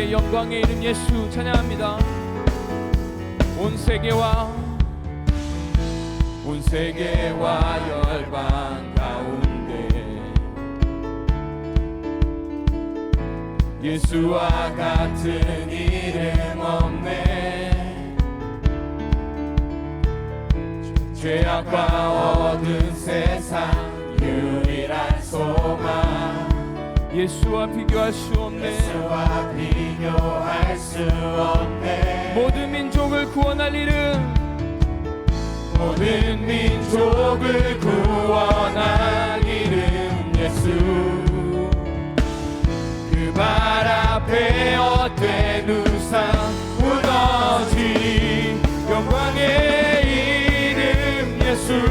함께 영광의 이름 예수 찬양합니다. 온 세계와 열방 가운데 예수와 같은 이름 없네. 죄악과 어두운 세상 유일한 소망. 예수와 비교할 수 없네. 모든 민족을 구원할 이름, 모든 민족을 구원할 이름 예수. 그 발 앞에 헛된 우상 무너지 영광의 이름 예수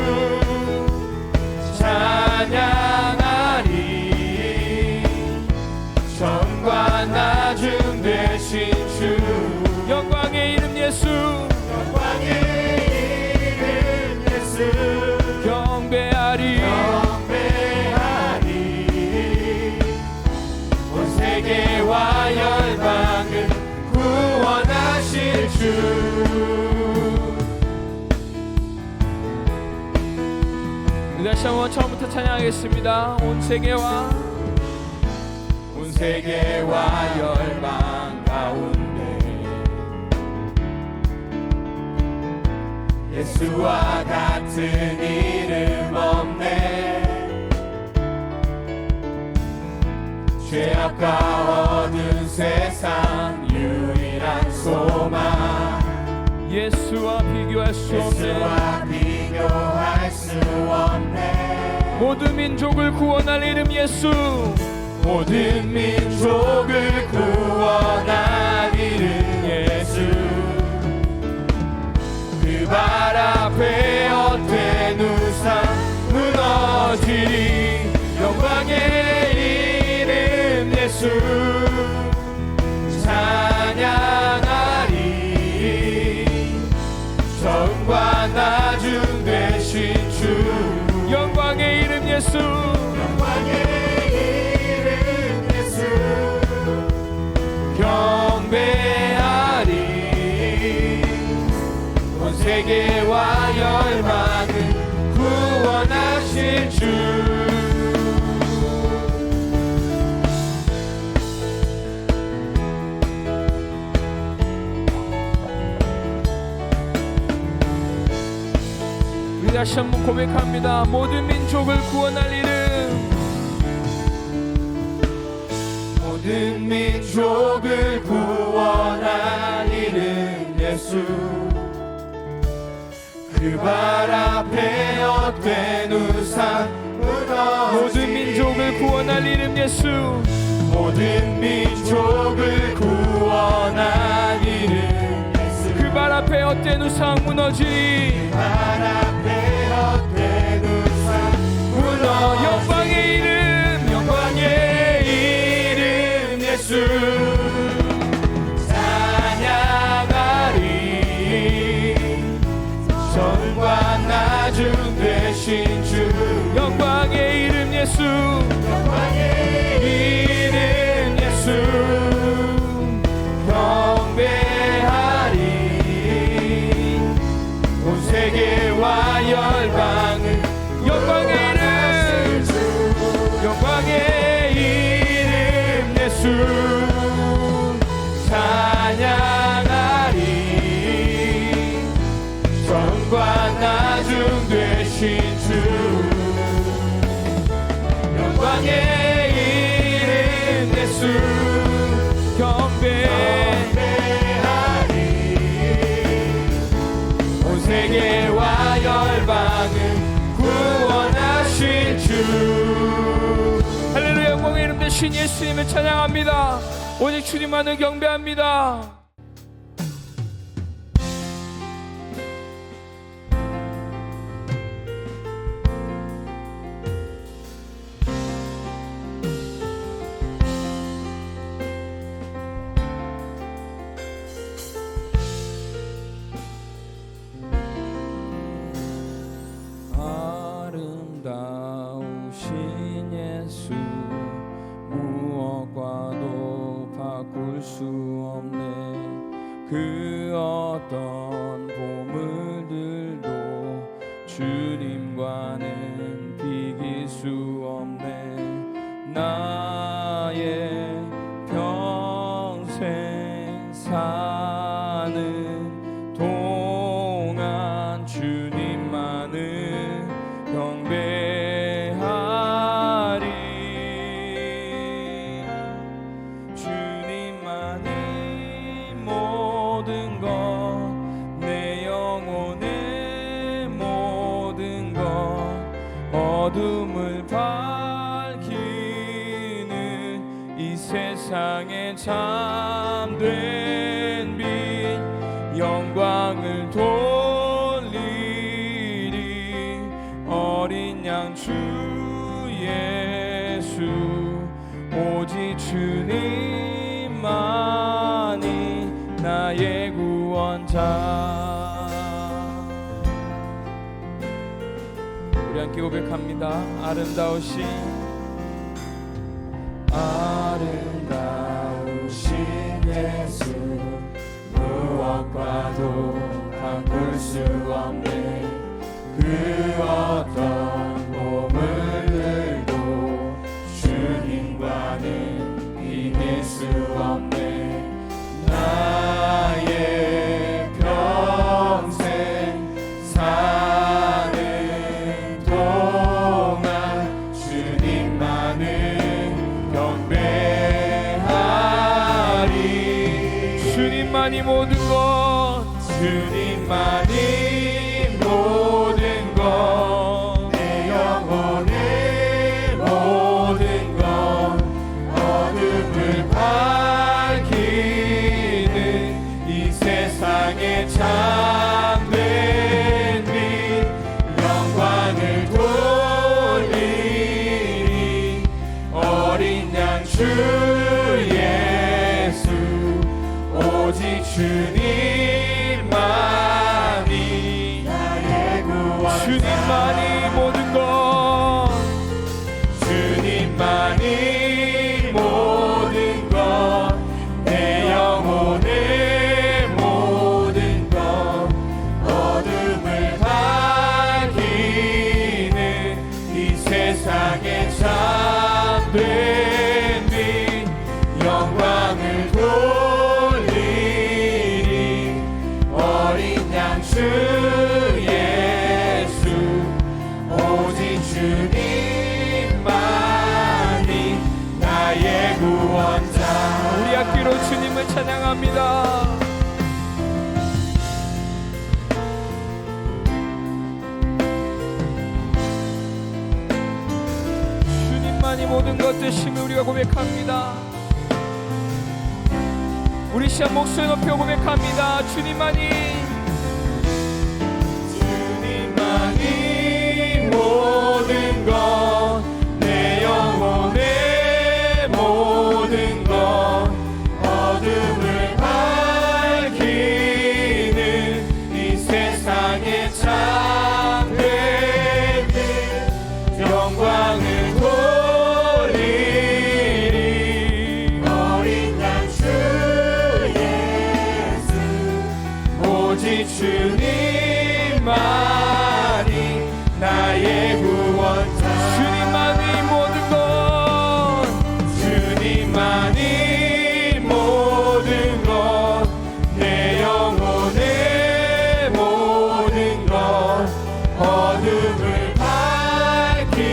찬양하리. 전과 나중 되신 주 영광의 이름 예수, 경배하리. 온 세계와 열방을 구원하실 주. 다시 한번 처음부터 찬양하겠습니다. 온 세계와 열방 가운데 예수와 같은 이름 없네. 죄악과 어두운 세상 유일한 소망. 예수와 비교할 수 없네. 모든 민족을 구원할 이름 예수, 모든 민족을 구원할 이름 예수. 그 발 앞에 헛된 우상 무너지리 영광의 이름 예수 찬양하리. 전과 나중 되신 주 영광의 이름 예수, 경배하리. 온 세계와 열방을 구원하실 주. 우리 다시 한번 고백합니다. 모든 민족을 구원할 이름, 모든 민족을 구원할 이름 예수. 그 발 앞에 헛된 우상 모든 민족을 구원할 이름 예수, 모든 민족을 구원할 이름 예수. 그 발 앞에 헛된 우상 무너지리. 영광의 이름, 영광의 이름 예수 찬양하리. 전과 나중 되신 주 영광의 이름 예수, 이름 예수 경배하리. 온 세계와 열방을 영광의 이름 예수 찬양하리. 전과 나중 되신 주 영광의 이름 예수 경배하리. 온 세계와 열방을 구원하실 주 할렐루야. 영광의 이름 되신 예수님을 찬양합니다. 오직 주님만을 경배합니다. 아름다우신 예수 무엇과도 바꿀 수 그 어떤 보물들도 주님과는 비길 수 없네. 나의 평생 사는 동안 주님만을 경배하리. 주님만이 모든 것, 내 영혼의 모든 것, 어둠을 밝히는 이 세상에 참된 빛, 영광을 돌리리. 어린 양 주 예수, 오직 주님만이 나의 구원자. 우리 함께 고백합니다. 아름다우신 예수, 무엇과도 바꿀 수 없네. 그 어떤 보물들도 주님과는 비길 수 없네. 나의 평생 사는 동안 주님만을 경배하리. 주님만이 모든 것, 주님만이 모든 것, 내 영혼의 모든 것, 어둠을 밝히는 이 세상에 참된 빛, 영광을 돌리리. 어린 양 주 예수, 오직 주님만이 나의 구원자. 주님만이 모든 것, 주님만이 모든 것, 내 영혼의 모든 것, 어둠을 밝히는 이 세상에 참된 빛, 영광을 돌리리. 어린 양 주 예수, 오직 주님만이 나의 구원자. 우리 악기로 주님을 찬양합니다. 주님만이 모든 것 되심을 우리가 고백합니다. 우리 시간 목소리 높여 고백합니다. 주님만이 모든 것, 내 영혼의 모든 것, 어둠을 밝히는 이 세상에 참된 빛, 영광을 돌리리. 어린 양 주 예수, 오직 주님만이 나의 구원자. 주님만이 모든 것, 주님만이 모든 것, 내 영혼의 모든 것, 어둠을 밝히는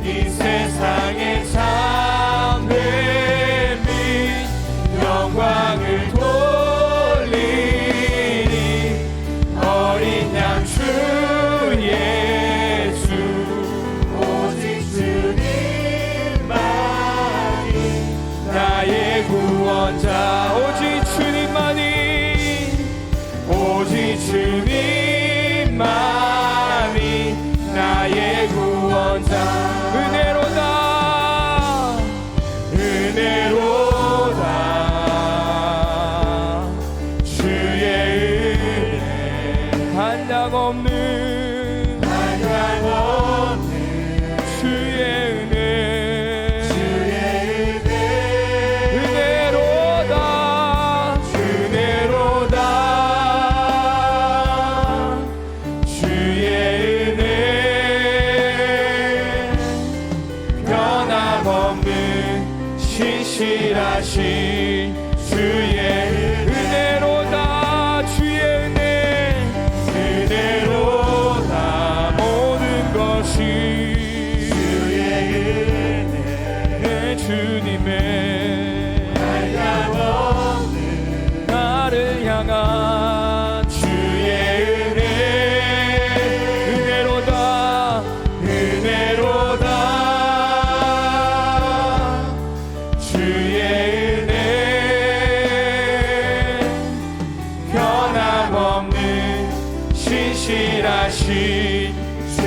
이 세상에 참된 빛, 영광을 돌리리. 어린 양 주 예수, 오직 주님만이 나의 구원자. 오직 주님만이, 오직 주님만이 나의 구원자. 은혜로다, 은혜로다, 주의 은혜 한량없는 주의 은혜, 은혜로다, 주의 신실하신 주의 은혜로다. 주의 은혜로다. 모든 것이 주의 은혜. 주님의 한량없는 나를 향한 주의 은혜. 은혜로다. 은혜로다. 주의 은혜. 변함없는 신실하신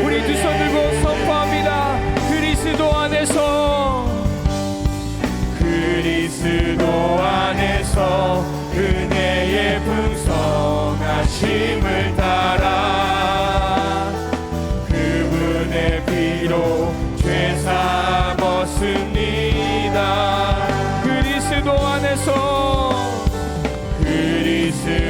우리 두 손 들고 선포합니다. 그리스도 안에서 은혜의 풍성하심을 따라 그분의 피로 죄 삼았습니다. 그리스도 안에서 은혜의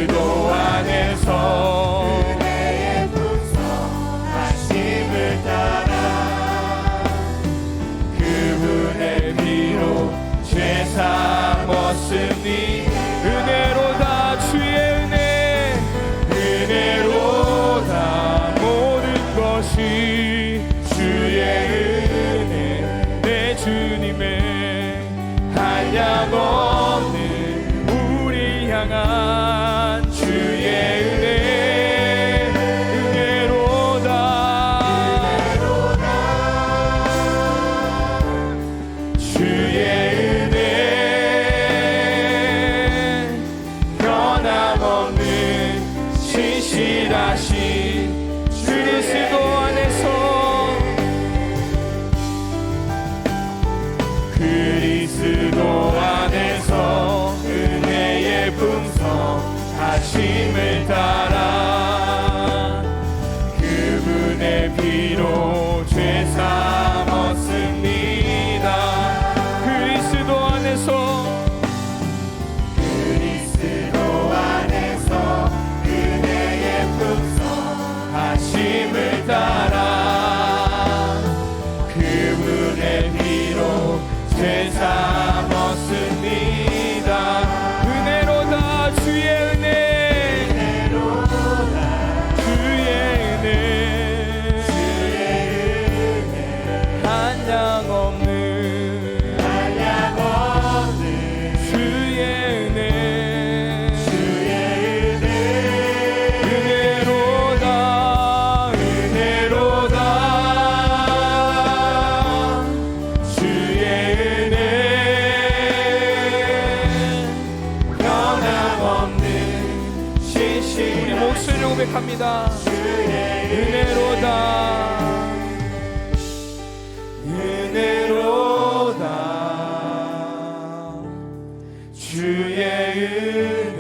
풍성하심을 따라 그분의 피로 죄 삼았으니 은혜로다. 주의 은혜. 은혜로다. 모든 것이 주의 은혜. 내 주님의 한량없는 우리 향한 주의 은혜. 은혜로다. 주의 그리스도 안에서 은혜의 풍성하심을 따라 그분의 피로 죄 삼았습니다. 그리스도 안에서 은혜의 풍성하심을 따라 그분의 피로 죄 삼았습니다. 은혜로다. 주의 은혜. 주의 은혜. 한량없는 주의 은혜. 은혜로다. 주의 은혜. 변함없는 신실. 우리 목소리를 고백합니다. 은혜로다. 은혜로다. 주의 은혜.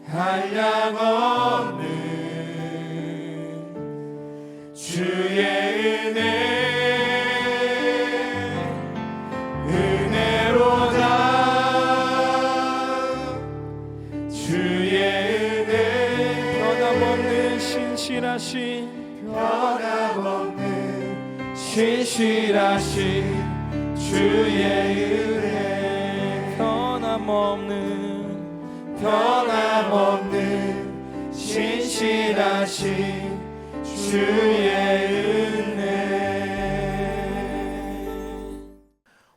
한량없는 주의 은혜. 은혜로다. 주의 은혜. 변함없는 신실하신 주의 은혜. 변함없는 신실하신 주의 은혜.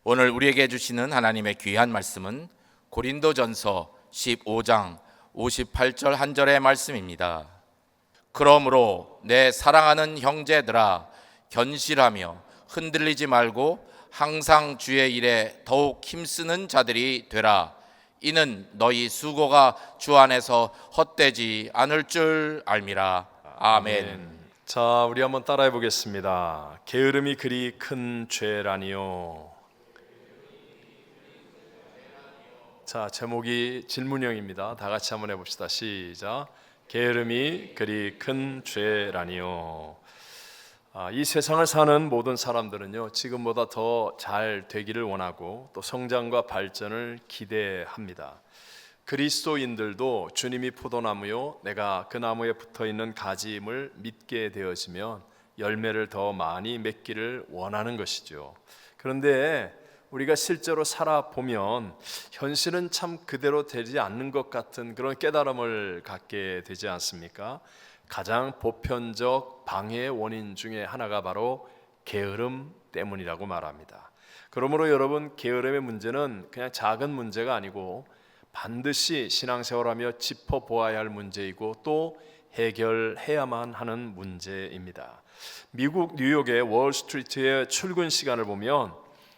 오늘 우리에게 주시는 하나님의 귀한 말씀은 고린도전서 15장 58절 한 절의 말씀입니다. 그러므로 내 사랑하는 형제들아 견실하며 흔들리지 말고 항상 주의 일에 더욱 힘쓰는 자들이 되라. 이는 너희 수고가 주 안에서 헛되지 않을 줄 알미라. 아멘. 자, 우리 한번 따라해 보겠습니다. 게으름이 그리 큰 죄라니요. 자, 제목이 질문형입니다. 다 같이 한번 해봅시다. 시작. 게으름이 그리 큰 죄라니요. 이 세상을 사는 모든 사람들은요, 지금보다 더 잘 되기를 원하고 또 성장과 발전을 기대합니다. 그리스도인들도 주님이 포도나무요 내가 그 나무에 붙어있는 가지임을 믿게 되어지면 열매를 더 많이 맺기를 원하는 것이죠. 그런데 우리가 실제로 살아보면 현실은 참 그대로 되지 않는 것 같은 그런 깨달음을 갖게 되지 않습니까? 가장 보편적 방해의 원인 중에 하나가 바로 게으름 때문이라고 말합니다. 그러므로 여러분, 게으름의 문제는 그냥 작은 문제가 아니고 반드시 신앙생활하며 짚어보아야 할 문제이고 또 해결해야만 하는 문제입니다. 미국 뉴욕의 월스트리트의 출근 시간을 보면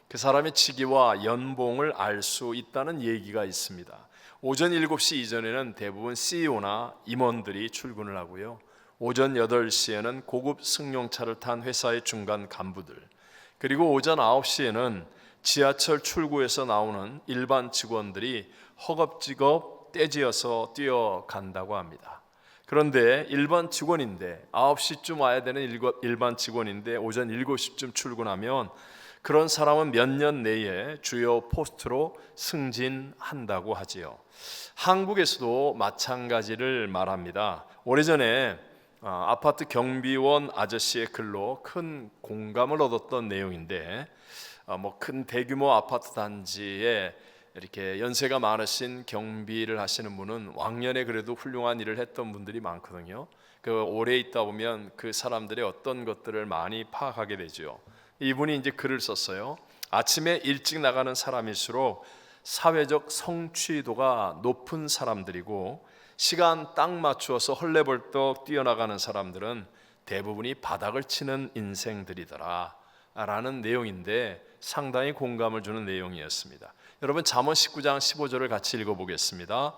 그 사람의 직위와 연봉을 알 수 있다는 얘기가 있습니다. 오전 7시 이전에는 대부분 CEO나 임원들이 출근을 하고요. 오전 8시에는 고급 승용차를 탄 회사의 중간 간부들, 그리고 오전 9시에는 지하철 출구에서 나오는 일반 직원들이 허겁지겁 떼지어서 뛰어간다고 합니다. 그런데 일반 직원인데 9시쯤 와야 되는 일반 직원인데 오전 7시쯤 출근하면 그런 사람은 몇 년 내에 주요 포스트로 승진한다고 하지요. 한국에서도 마찬가지를 말합니다. 오래전에 아파트 경비원 아저씨의 글로 큰 공감을 얻었던 내용인데, 큰 대규모 아파트 단지에 이렇게 연세가 많으신 경비를 하시는 분은 왕년에 그래도 훌륭한 일을 했던 분들이 많거든요. 그 오래 있다 보면 그 사람들의 어떤 것들을 많이 파악하게 되죠. 이분이 이제 글을 썼어요. 아침에 일찍 나가는 사람일수록 사회적 성취도가 높은 사람들이고, 시간 딱 맞추어서 헐레벌떡 뛰어나가는 사람들은 대부분이 바닥을 치는 인생들이더라 라는 내용인데 상당히 공감을 주는 내용이었습니다. 여러분, 잠언 19장 15절을 같이 읽어보겠습니다.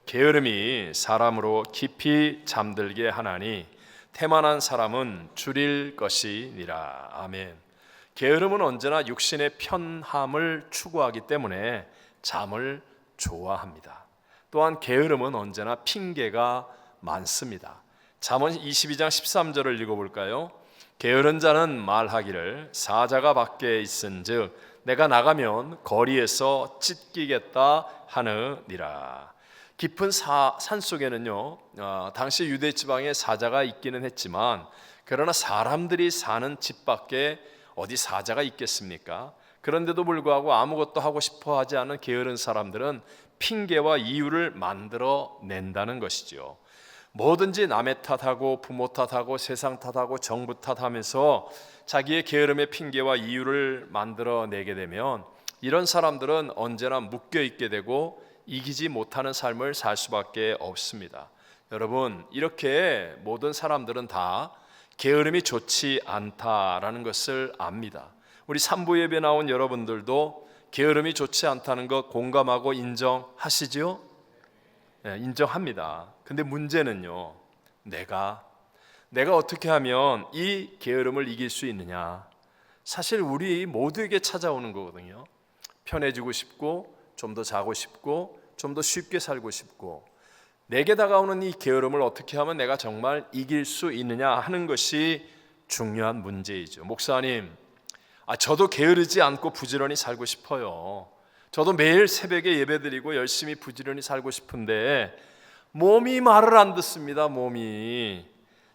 게으름이 사람으로 깊이 잠들게 하나니 태만한 사람은 줄일 것이니라. 아멘. 게으름은 언제나 육신의 편함을 추구하기 때문에 잠을 좋아합니다. 또한 게으름은 언제나 핑계가 많습니다. 잠언 22장 13절을 읽어볼까요? 게으른 자는 말하기를 사자가 밖에 있은즉 내가 나가면 거리에서 찢기겠다 하느니라. 깊은 산 속에는요, 당시 유대 지방에 사자가 있기는 했지만, 그러나 사람들이 사는 집 밖에 어디 사자가 있겠습니까? 그런데도 불구하고 아무것도 하고 싶어 하지 않은 게으른 사람들은 핑계와 이유를 만들어 낸다는 것이죠. 뭐든지 남의 탓하고 부모 탓하고 세상 탓하고 정부 탓하면서 자기의 게으름의 핑계와 이유를 만들어내게 되면 이런 사람들은 언제나 묶여있게 되고 이기지 못하는 삶을 살 수밖에 없습니다. 여러분, 이렇게 모든 사람들은 다 게으름이 좋지 않다라는 것을 압니다. 우리 산부 예배 나온 여러분들도 게으름이 좋지 않다는 것 공감하고 인정하시죠? 네, 인정합니다. 근데 문제는요, 내가 어떻게 하면 이 게으름을 이길 수 있느냐? 사실 우리 모두에게 찾아오는 거거든요. 편해지고 싶고, 좀 더 자고 싶고, 좀 더 쉽게 살고 싶고, 내게 다가오는 이 게으름을 어떻게 하면 내가 정말 이길 수 있느냐 하는 것이 중요한 문제이죠. 목사님, 저도 게으르지 않고 부지런히 살고 싶어요. 저도 매일 새벽에 예배드리고 열심히 부지런히 살고 싶은데 몸이 말을 안 듣습니다. 몸이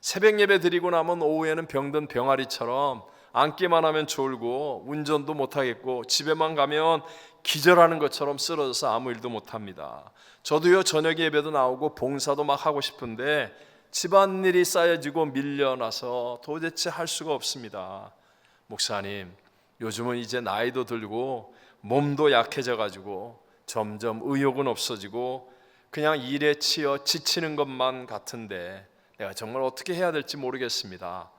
새벽 예배 드리고 나면 오후에는 병든 병아리처럼 앉기만 하면 졸고 운전도 못하겠고 집에만 가면 기절하는 것처럼 쓰러져서 아무 일도 못합니다. 저도요, 저녁 예배도 나오고 봉사도 막 하고 싶은데 집안일이 쌓여지고 밀려나서 도대체 할 수가 없습니다. 목사님, 요즘은 이제 나이도 들고 몸도 약해져 가지고 점점 의욕은 없어지고 그냥 일에 치여 지치는 것만 같은데 내가 정말 어떻게 해야 될지 모르겠습니다.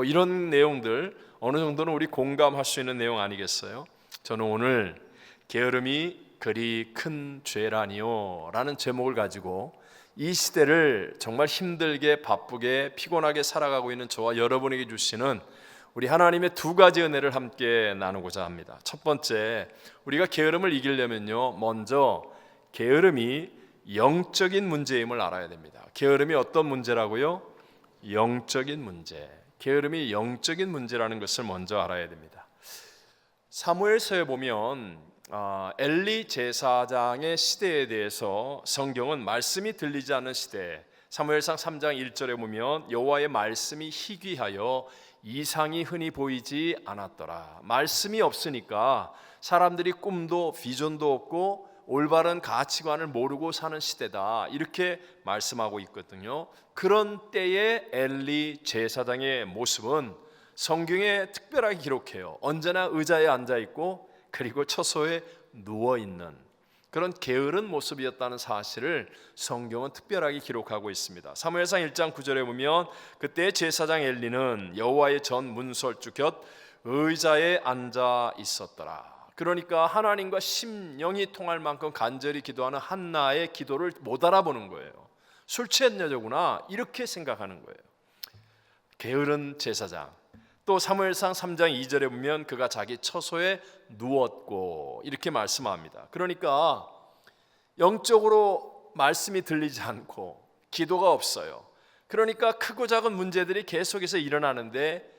이런 내용들 어느 정도는 우리 공감할 수 있는 내용 아니겠어요? 저는 오늘 게으름이 그리 큰 죄라니요 라는 제목을 가지고 이 시대를 정말 힘들게 바쁘게 피곤하게 살아가고 있는 저와 여러분에게 주시는 우리 하나님의 두 가지 은혜를 함께 나누고자 합니다. 첫 번째, 우리가 게으름을 이기려면요, 먼저 게으름이 영적인 문제임을 알아야 됩니다. 게으름이 어떤 문제라고요? 영적인 문제. 게으름이 영적인 문제라는 것을 먼저 알아야 됩니다. 사무엘서에 보면 엘리 제사장의 시대에 대해서 성경은 말씀이 들리지 않는 시대, 사무엘상 3장 1절에 보면 여호와의 말씀이 희귀하여 이상이 흔히 보이지 않았더라. 말씀이 없으니까 사람들이 꿈도 비전도 없고 올바른 가치관을 모르고 사는 시대다, 이렇게 말씀하고 있거든요. 그런 때의 엘리 제사장의 모습은 성경에 특별하게 기록해요. 언제나 의자에 앉아 있고 그리고 처소에 누워 있는 그런 게으른 모습이었다는 사실을 성경은 특별하게 기록하고 있습니다. 사무엘상 1장 9절에 보면 그때 제사장 엘리는 여호와의 전 문설주 곁 의자에 앉아 있었더라. 그러니까 하나님과 심령이 통할 만큼 간절히 기도하는 한나의 기도를 못 알아보는 거예요. 술 취한 여자구나, 이렇게 생각하는 거예요. 게으른 제사장. 또 사무엘상 3장 2절에 보면 그가 자기 처소에 누웠고, 이렇게 말씀합니다. 그러니까 영적으로 말씀이 들리지 않고 기도가 없어요. 그러니까 크고 작은 문제들이 계속해서 일어나는데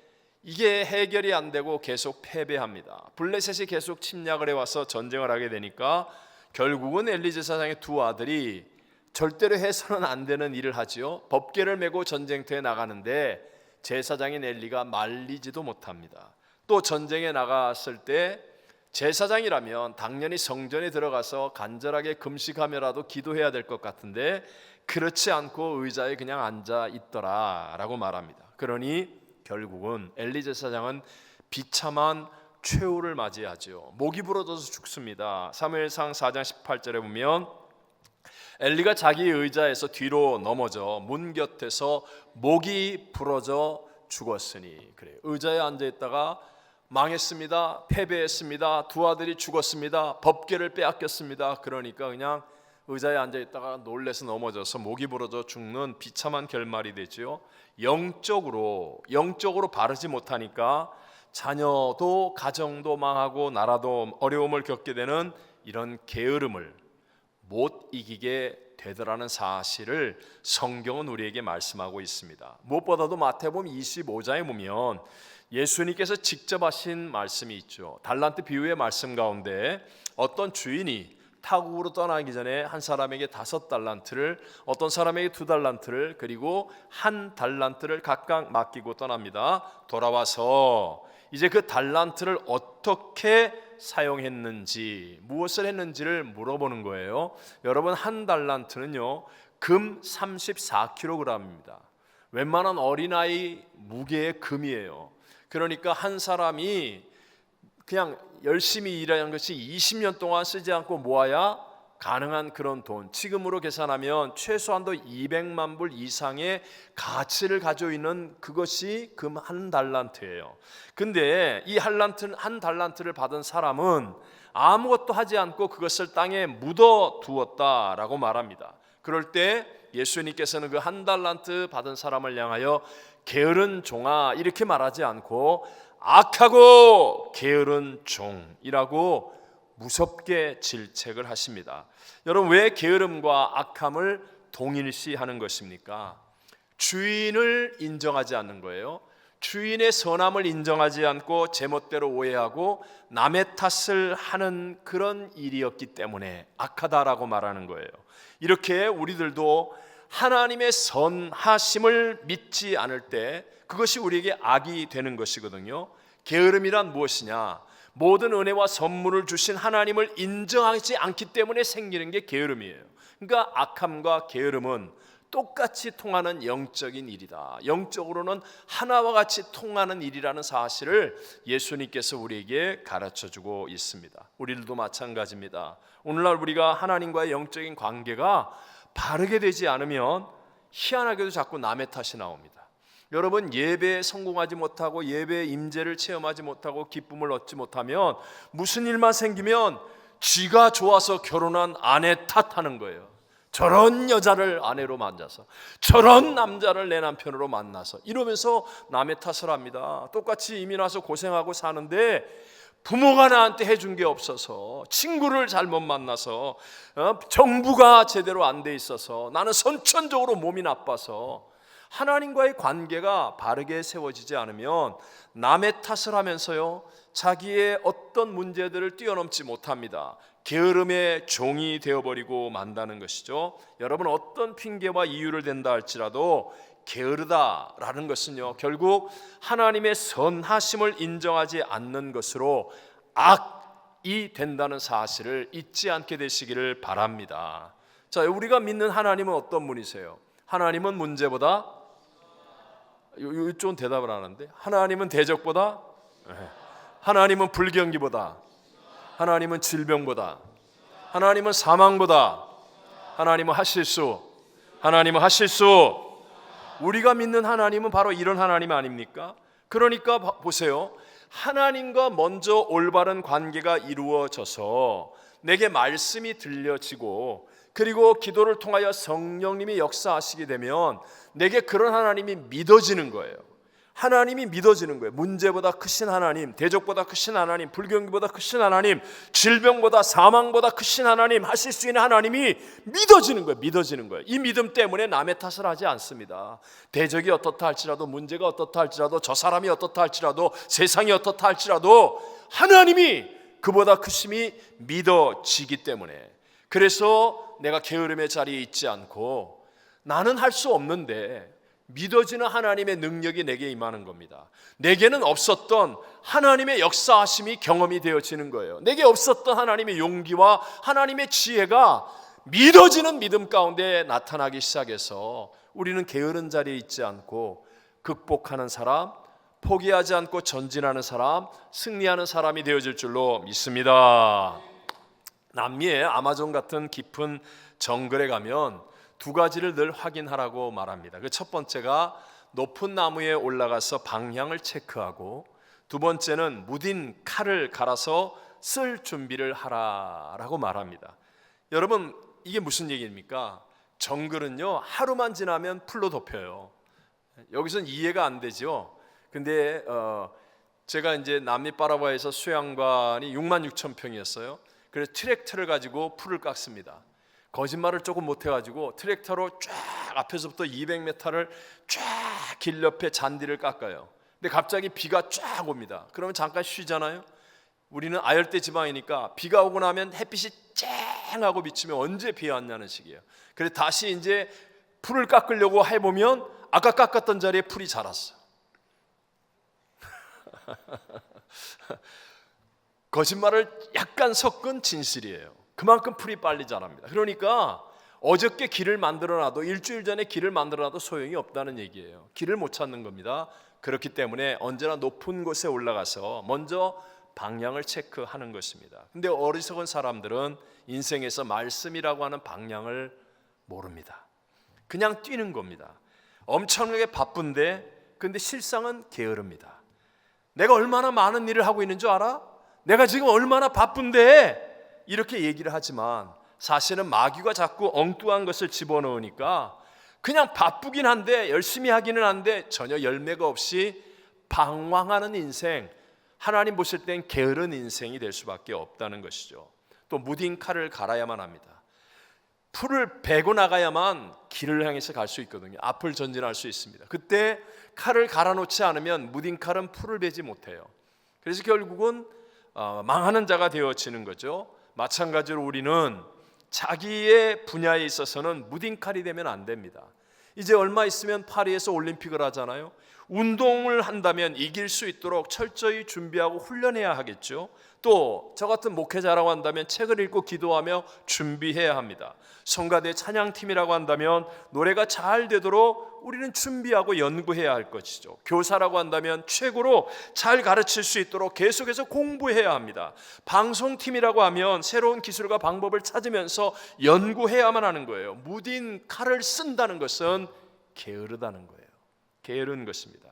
이게 해결이 안 되고 계속 패배합니다. 블레셋이 계속 침략을 해와서 전쟁을 하게 되니까 결국은 엘리 제사장의 두 아들이 절대로 해서는 안 되는 일을 하지요. 법궤를 메고 전쟁터에 나가는데 제사장인 엘리가 말리지도 못합니다. 또 전쟁에 나갔을 때 제사장이라면 당연히 성전에 들어가서 간절하게 금식하며라도 기도해야 될 것 같은데 그렇지 않고 의자에 그냥 앉아 있더라라고 말합니다. 그러니 결국은 엘리 제사장은 비참한 최후를 맞이하죠. 목이 부러져서 죽습니다. 사무엘상 4장 18절에 보면 엘리가 자기 의자에서 뒤로 넘어져 문 곁에서 목이 부러져 죽었으니, 그래, 의자에 앉아 있다가 망했습니다. 패배했습니다. 두 아들이 죽었습니다. 법궤를 빼앗겼습니다. 그러니까 그냥 의자에 앉아 있다가 놀래서 넘어져서 목이 부러져 죽는 비참한 결말이 되죠. 영적으로 바르지 못하니까 자녀도 가정도 망하고 나라도 어려움을 겪게 되는 이런 게으름을 못 이기게 되더라는 사실을 성경은 우리에게 말씀하고 있습니다. 무엇보다도 마태복음 25장에 보면 예수님께서 직접 하신 말씀이 있죠. 달란트 비유의 말씀 가운데 어떤 주인이 타국으로 떠나기 전에 한 사람에게 5달란트를, 어떤 사람에게 2달란트를, 그리고 1달란트를 각각 맡기고 떠납니다. 돌아와서 이제 그 달란트를 어떻게 사용했는지, 무엇을 했는지를 물어보는 거예요. 여러분, 1달란트는요 금 34kg입니다. 웬만한 어린아이 무게의 금이에요. 그러니까 한 사람이 그냥 열심히 일하는 것이 20년 동안 쓰지 않고 모아야 가능한 그런 돈, 지금으로 계산하면 최소한도 200만 불 이상의 가치를 가지고 있는 그것이 금 1달란트예요. 근데 이 한 달란트를 받은 사람은 아무것도 하지 않고 그것을 땅에 묻어 두었다라고 말합니다. 그럴 때 예수님께서는 그 1달란트 받은 사람을 향하여 게으른 종아, 이렇게 말하지 않고 악하고 게으른 종이라고 무섭게 질책을 하십니다. 여러분, 왜 게으름과 악함을 동일시하는 것입니까? 주인을 인정하지 않는 거예요. 주인의 선함을 인정하지 않고 제멋대로 오해하고 남의 탓을 하는 그런 일이었기 때문에 악하다라고 말하는 거예요. 이렇게 우리들도 하나님의 선하심을 믿지 않을 때 그것이 우리에게 악이 되는 것이거든요. 게으름이란 무엇이냐? 모든 은혜와 선물을 주신 하나님을 인정하지 않기 때문에 생기는 게 게으름이에요. 그러니까 악함과 게으름은 똑같이 통하는 영적인 일이다. 영적으로는 하나와 같이 통하는 일이라는 사실을 예수님께서 우리에게 가르쳐주고 있습니다. 우리들도 마찬가지입니다. 오늘날 우리가 하나님과의 영적인 관계가 바르게 되지 않으면 희한하게도 자꾸 남의 탓이 나옵니다. 여러분, 예배에 성공하지 못하고 예배의 임재를 체험하지 못하고 기쁨을 얻지 못하면 무슨 일만 생기면 쥐가 좋아서 결혼한 아내 탓하는 거예요. 저런 여자를 아내로 만나서, 저런 남자를 내 남편으로 만나서, 이러면서 남의 탓을 합니다. 똑같이 이민 와서 고생하고 사는데 부모가 나한테 해준 게 없어서, 친구를 잘못 만나서, 정부가 제대로 안 돼 있어서, 나는 선천적으로 몸이 나빠서, 하나님과의 관계가 바르게 세워지지 않으면 남의 탓을 하면서요 자기의 어떤 문제들을 뛰어넘지 못합니다. 게으름의 종이 되어버리고 만다는 것이죠. 여러분, 어떤 핑계와 이유를 댄다 할지라도 게으르다라는 것은요, 결국 하나님의 선하심을 인정하지 않는 것으로 악이 된다는 사실을 잊지 않게 되시기를 바랍니다. 자, 우리가 믿는 하나님은 어떤 분이세요? 하나님은 문제보다, 이쪽은 대답을 안 하는데, 하나님은 대적보다, 하나님은 불경기보다, 하나님은 질병보다, 하나님은 사망보다, 하나님은 하실 수, 하나님은 하실 수. 우리가 믿는 하나님은 바로 이런 하나님 아닙니까? 그러니까 보세요. 하나님과 먼저 올바른 관계가 이루어져서 내게 말씀이 들려지고, 그리고 기도를 통하여 성령님이 역사하시게 되면 내게 그런 하나님이 믿어지는 거예요. 하나님이 믿어지는 거예요. 문제보다 크신 하나님, 대적보다 크신 하나님, 불경기보다 크신 하나님, 질병보다 사망보다 크신 하나님, 하실 수 있는 하나님이 믿어지는 거예요. 믿어지는 거예요. 이 믿음 때문에 남의 탓을 하지 않습니다. 대적이 어떻다 할지라도, 문제가 어떻다 할지라도, 저 사람이 어떻다 할지라도, 세상이 어떻다 할지라도 하나님이 그보다 크심이 믿어지기 때문에, 그래서 내가 게으름의 자리에 있지 않고 나는 할 수 없는데 믿어지는 하나님의 능력이 내게 임하는 겁니다. 내게는 없었던 하나님의 역사하심이 경험이 되어지는 거예요. 내게 없었던 하나님의 용기와 하나님의 지혜가 믿어지는 믿음 가운데 나타나기 시작해서 우리는 게으른 자리에 있지 않고 극복하는 사람, 포기하지 않고 전진하는 사람, 승리하는 사람이 되어질 줄로 믿습니다. 남미의 아마존 같은 깊은 정글에 가면 두 가지를 늘 확인하라고 말합니다. 그 첫 번째가 높은 나무에 올라가서 방향을 체크하고, 두 번째는 무딘 칼을 갈아서 쓸 준비를 하라라고 말합니다. 여러분, 이게 무슨 얘기입니까? 정글은요, 하루만 지나면 풀로 덮여요. 여기서는 이해가 안 되죠. 근데 제가 이제 남미 파라과이에서 수양관이 66,000평이었어요. 그래서 트랙터를 가지고 풀을 깎습니다. 거짓말을 조금 못해가지고 트랙터로 쫙 앞에서부터 200m를 쫙 길 옆에 잔디를 깎아요. 근데 갑자기 비가 쫙 옵니다. 그러면 잠깐 쉬잖아요. 우리는 아열대 지방이니까 비가 오고 나면 햇빛이 쨍하고 비치면 언제 비 왔냐는 식이에요. 그래서 다시 이제 풀을 깎으려고 해보면 아까 깎았던 자리에 풀이 자랐어요. 거짓말을 약간 섞은 진실이에요. 그만큼 풀이 빨리 자랍니다. 그러니까 어저께 길을 만들어놔도, 일주일 전에 길을 만들어놔도 소용이 없다는 얘기예요. 길을 못 찾는 겁니다. 그렇기 때문에 언제나 높은 곳에 올라가서 먼저 방향을 체크하는 것입니다. 근데 어리석은 사람들은 인생에서 말씀이라고 하는 방향을 모릅니다. 그냥 뛰는 겁니다. 엄청나게 바쁜데 근데 실상은 게으릅니다. 내가 얼마나 많은 일을 하고 있는 줄 알아? 내가 지금 얼마나 바쁜데? 이렇게 얘기를 하지만 사실은 마귀가 자꾸 엉뚱한 것을 집어넣으니까 그냥 바쁘긴 한데, 열심히 하기는 한데 전혀 열매가 없이 방황하는 인생, 하나님 보실 땐 게으른 인생이 될 수밖에 없다는 것이죠. 또 무딘 칼을 갈아야만 합니다. 풀을 베고 나가야만 길을 향해서 갈 수 있거든요. 앞을 전진할 수 있습니다. 그때 칼을 갈아놓지 않으면 무딘 칼은 풀을 베지 못해요. 그래서 결국은 망하는 자가 되어지는 거죠. 마찬가지로 우리는 자기의 분야에 있어서는 무딘 칼이 되면 안 됩니다. 이제 얼마 있으면 파리에서 올림픽을 하잖아요. 운동을 한다면 이길 수 있도록 철저히 준비하고 훈련해야 하겠죠. 또 저 같은 목회자라고 한다면 책을 읽고 기도하며 준비해야 합니다. 성가대 찬양팀이라고 한다면 노래가 잘 되도록 우리는 준비하고 연구해야 할 것이죠. 교사라고 한다면 최고로 잘 가르칠 수 있도록 계속해서 공부해야 합니다. 방송팀이라고 하면 새로운 기술과 방법을 찾으면서 연구해야만 하는 거예요. 무딘 칼을 쓴다는 것은 게으르다는 거예요. 게으른 것입니다.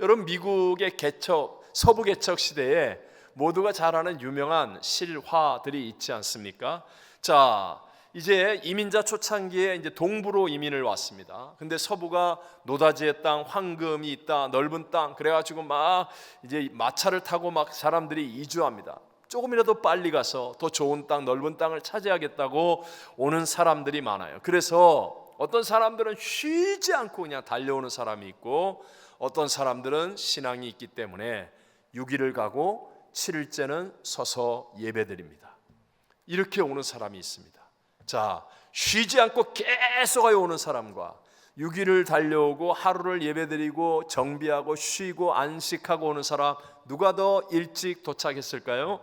여러분, 미국의 개척, 서부 개척 시대에 모두가 잘 아는 유명한 실화들이 있지 않습니까? 자, 이제 이민자 초창기에 이제 동부로 이민을 왔습니다. 근데 서부가 노다지의 땅, 황금이 있다, 넓은 땅, 그래가지고 막 이제 마차를 타고 막 사람들이 이주합니다. 조금이라도 빨리 가서 더 좋은 땅, 넓은 땅을 차지하겠다고 오는 사람들이 많아요. 그래서 어떤 사람들은 쉬지 않고 그냥 달려오는 사람이 있고, 어떤 사람들은 신앙이 있기 때문에 6일을 가고 7일째는 서서 예배드립니다. 이렇게 오는 사람이 있습니다. 자, 쉬지 않고 계속 오는 사람과 6일을 달려오고 하루를 예배드리고 정비하고 쉬고 안식하고 오는 사람, 누가 더 일찍 도착했을까요?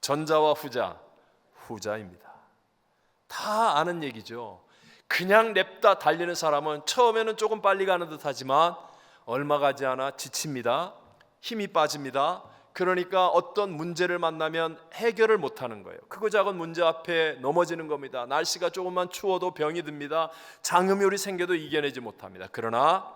전자와 후자, 후자입니다. 다 아는 얘기죠. 그냥 냅다 달리는 사람은 처음에는 조금 빨리 가는 듯 하지만 얼마 가지 않아 지칩니다. 힘이 빠집니다. 그러니까 어떤 문제를 만나면 해결을 못하는 거예요. 크고 작은 문제 앞에 넘어지는 겁니다. 날씨가 조금만 추워도 병이 듭니다. 장염이 생겨도 이겨내지 못합니다. 그러나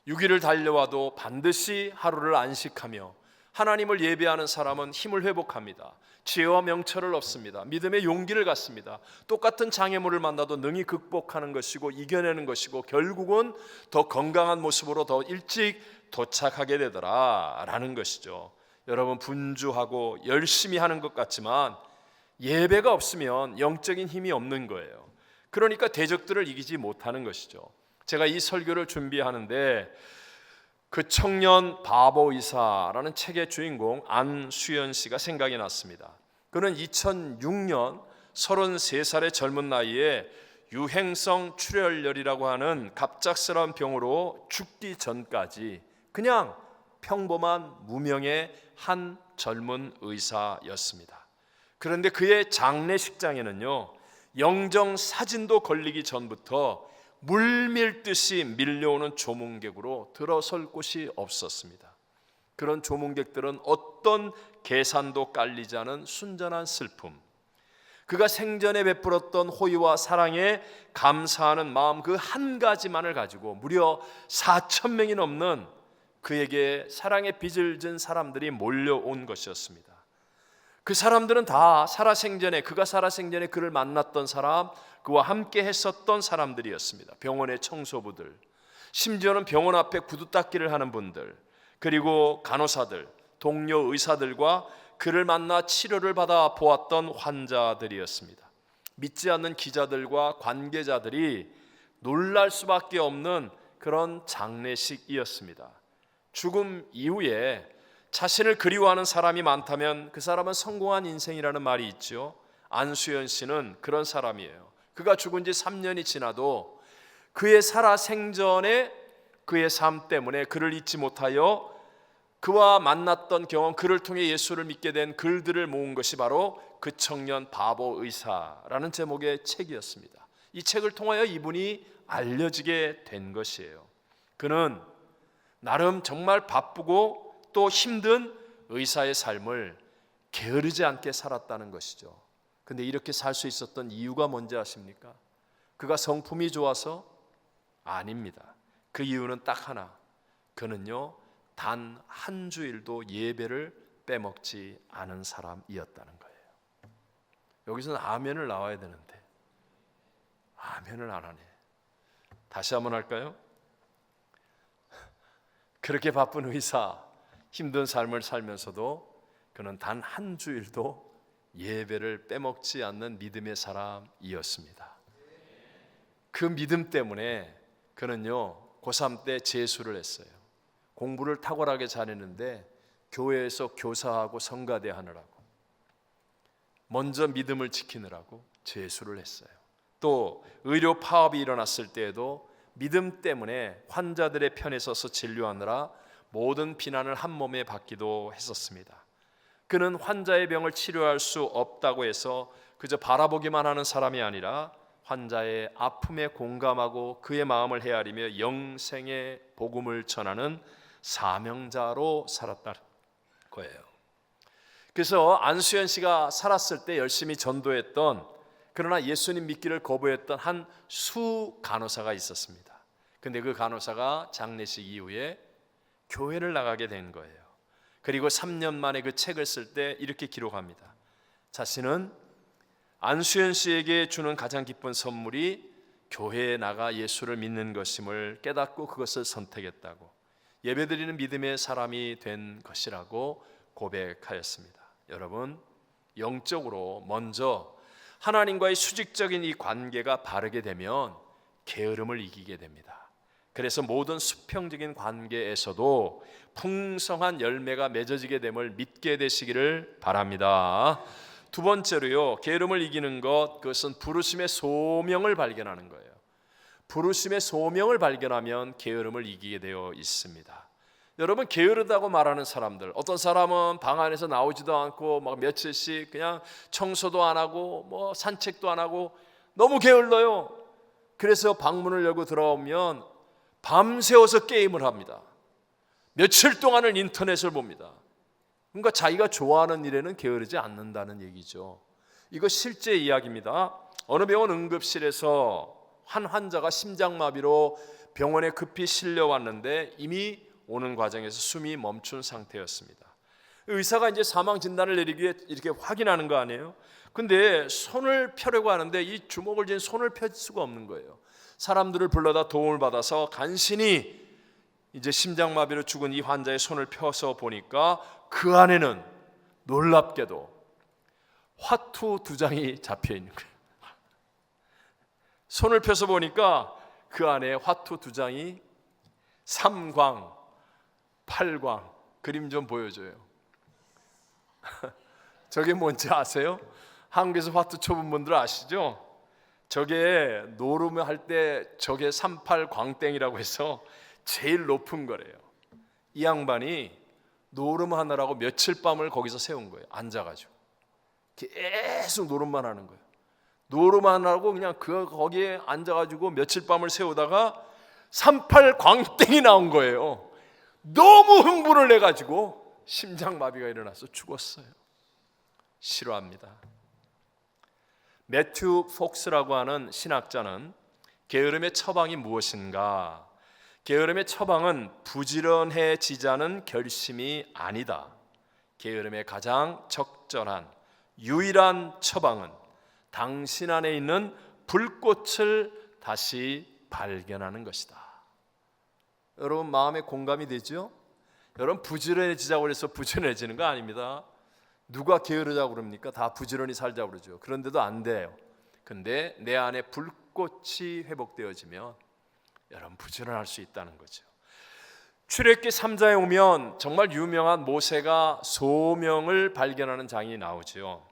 6일을 달려와도 반드시 하루를 안식하며 하나님을 예배하는 사람은 힘을 회복합니다. 지혜와 명철을 얻습니다. 믿음의 용기를 갖습니다. 똑같은 장애물을 만나도 능히 극복하는 것이고 이겨내는 것이고 결국은 더 건강한 모습으로 더 일찍 도착하게 되더라라는 것이죠. 여러분, 분주하고 열심히 하는 것 같지만 예배가 없으면 영적인 힘이 없는 거예요. 그러니까 대적들을 이기지 못하는 것이죠. 제가 이 설교를 준비하는데 그 청년 바보 의사라는 책의 주인공 안수연 씨가 생각이 났습니다. 그는 2006년 33살의 젊은 나이에 유행성 출혈열이라고 하는 갑작스러운 병으로 죽기 전까지 그냥 평범한 무명의 한 젊은 의사였습니다. 그런데 그의 장례식장에는요, 영정 사진도 걸리기 전부터 물밀듯이 밀려오는 조문객으로 들어설 곳이 없었습니다. 그런 조문객들은 어떤 계산도 깔리지 않은 순전한 슬픔, 그가 생전에 베풀었던 호의와 사랑에 감사하는 마음 그 한 가지만을 가지고 무려 4,000명이 넘는 그에게 사랑의 빚을 진 사람들이 몰려온 것이었습니다. 그 사람들은 다 그가 살아생전에 그를 만났던 사람, 그와 함께 했었던 사람들이었습니다. 병원의 청소부들, 심지어는 병원 앞에 구두 닦기를 하는 분들, 그리고 간호사들, 동료 의사들과 그를 만나 치료를 받아 보았던 환자들이었습니다. 믿지 않는 기자들과 관계자들이 놀랄 수밖에 없는 그런 장례식이었습니다. 죽음 이후에 자신을 그리워하는 사람이 많다면 그 사람은 성공한 인생이라는 말이 있죠. 안수연 씨는 그런 사람이에요. 그가 죽은 지 3년이 지나도 그의 살아생전에 그의 삶 때문에 그를 잊지 못하여 그와 만났던 경험, 그를 통해 예수를 믿게 된 글들을 모은 것이 바로 그 청년 바보 의사라는 제목의 책이었습니다. 이 책을 통하여 이분이 알려지게 된 것이에요. 그는 나름 정말 바쁘고 또 힘든 의사의 삶을 게으르지 않게 살았다는 것이죠. 근데 이렇게 살 수 있었던 이유가 뭔지 아십니까? 그가 성품이 좋아서? 아닙니다. 그 이유는 딱 하나. 그는요, 단 한 주일도 예배를 빼먹지 않은 사람이었다는 거예요. 여기서는 아멘을 나와야 되는데 아멘을 안 하네. 다시 한번 할까요? 그렇게 바쁜 의사, 힘든 삶을 살면서도 그는 단 한 주일도 예배를 빼먹지 않는 믿음의 사람이었습니다. 그 믿음 때문에 그는요, 고3 때 재수를 했어요. 공부를 탁월하게 잘했는데 교회에서 교사하고 성가대 하느라고, 먼저 믿음을 지키느라고 재수를 했어요. 또 의료 파업이 일어났을 때에도 믿음 때문에 환자들의 편에 서서 진료하느라 모든 비난을 한 몸에 받기도 했었습니다. 그는 환자의 병을 치료할 수 없다고 해서 그저 바라보기만 하는 사람이 아니라 환자의 아픔에 공감하고 그의 마음을 헤아리며 영생의 복음을 전하는 사명자로 살았다는 거예요. 그래서 안수연 씨가 살았을 때 열심히 전도했던, 그러나 예수님 믿기를 거부했던 한 수 간호사가 있었습니다. 근데 그 간호사가 장례식 이후에 교회를 나가게 된 거예요. 그리고 3년 만에 그 책을 쓸 때 이렇게 기록합니다. 자신은 안수연 씨에게 주는 가장 기쁜 선물이 교회에 나가 예수를 믿는 것임을 깨닫고 그것을 선택했다고, 예배드리는 믿음의 사람이 된 것이라고 고백하였습니다. 여러분, 영적으로 먼저 하나님과의 수직적인 이 관계가 바르게 되면 게으름을 이기게 됩니다. 그래서 모든 수평적인 관계에서도 풍성한 열매가 맺어지게 됨을 믿게 되시기를 바랍니다. 두 번째로요, 게으름을 이기는 것, 그것은 부르심의 소명을 발견하는 거예요. 부르심의 소명을 발견하면 게으름을 이기게 되어 있습니다. 여러분, 게으르다고 말하는 사람들, 어떤 사람은 방 안에서 나오지도 않고 막 며칠씩 그냥 청소도 안 하고 뭐 산책도 안 하고 너무 게을러요. 그래서 방문을 열고 들어오면 밤새워서 게임을 합니다. 며칠 동안은 인터넷을 봅니다. 그러니까 자기가 좋아하는 일에는 게으르지 않는다는 얘기죠. 이거 실제 이야기입니다. 어느 병원 응급실에서 한 환자가 심장마비로 병원에 급히 실려왔는데 이미 오는 과정에서 숨이 멈춘 상태였습니다. 의사가 이제 사망 진단을 내리기 위해 이렇게 확인하는 거 아니에요? 근데 손을 펴려고 하는데 이 주먹을 쥔 손을 펼 수가 없는 거예요. 사람들을 불러다 도움을 받아서 간신히 이제 심장마비로 죽은 이 환자의 손을 펴서 보니까 그 안에는 놀랍게도 화투 2장이 잡혀 있는 거예요. 손을 펴서 보니까 그 안에 화투 2장이 3광, 8광, 그림 좀 보여줘요. 저게 뭔지 아세요? 한국에서 화투 쳐본 분들 아시죠? 저게 노름을 할 때 저게 38광땡이라고 해서 제일 높은 거래요. 이 양반이 노름하느라고 며칠 밤을 거기서 세운 거예요. 앉아가지고 계속 노름만 하는 거예요. 노름하느라고 그냥 거기에 앉아가지고 며칠 밤을 세우다가 38광땡이 나온 거예요. 너무 흥분을 해가지고 심장마비가 일어나서 죽었어요. 싫어합니다. 매튜 폭스라고 하는 신학자는 게으름의 처방이 무엇인가? 게으름의 처방은 부지런해지자는 결심이 아니다. 게으름의 가장 적절한 유일한 처방은 당신 안에 있는 불꽃을 다시 발견하는 것이다. 여러분 마음에 공감이 되죠? 여러분 부지런해지자고 해서 부지런해지는 거 아닙니다. 누가 게으르자고 그럽니까? 다 부지런히 살자고 그러죠. 그런데도 안 돼요. 근데 내 안에 불꽃이 회복되어지면 여러분 부지런할 수 있다는 거죠. 출애굽기 3장에 오면 정말 유명한 모세가 소명을 발견하는 장이 나오죠.